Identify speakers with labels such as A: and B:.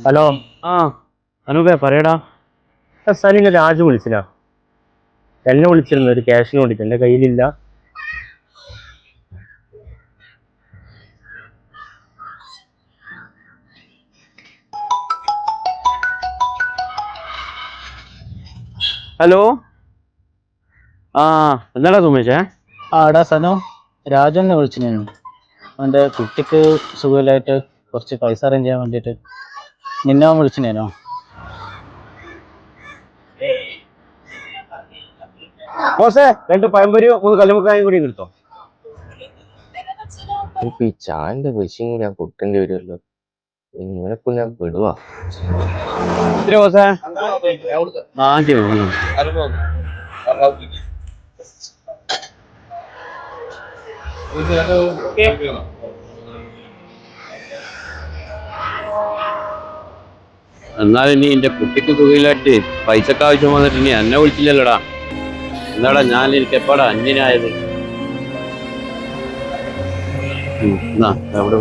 A: Hello.
B: ആ അനൂപേ പറയടാ.
A: സനിങ്ങ രാജു വിളിച്ചിനാ? എന്നെ വിളിച്ചിരുന്നു ഒരു ക്യാഷിന് വേണ്ടിട്ട്, എന്റെ കയ്യിലില്ല.
B: ഹലോ. ആ എന്താടാ സുമേഷേ?
C: എടാ സനു, രാജു എന്നെ വിളിച്ചിരുന്നു. അവൻ്റെ കുട്ടിക്ക് സുഖമില്ലായിട്ട് കുറച്ച് പൈസ അറേഞ്ച് ചെയ്യാൻ വേണ്ടിയിട്ട്. നിന്നെ അവൻ വിളിച്ചിനേനോ?
A: ബോസേ, 2 പഴംപൊരിയോ 3 കല്ലുമുക്കായും കൂടി എടുത്തോ.
D: ഈ ചായന്റെ പൈസയും കൂടി ഞാൻ കൊടുക്കേണ്ടി വരുമല്ലോ. ഇങ്ങനെയൊക്കെ ഞാൻ പെടുവാ.
A: എത്ര ബോസേ?
B: എന്നാലും ഇനി എന്റെ കുട്ടിക്ക് സുഖമില്ലായിട്ട് പൈസക്ക് ആവശ്യം വന്നിട്ട് ഇനി എന്നെ വിളിച്ചില്ലല്ലോടാ. എന്താടാ ഞാൻ എനിക്ക് എപ്പാടാ അന്യനായത്? എന്നാ അവിടെ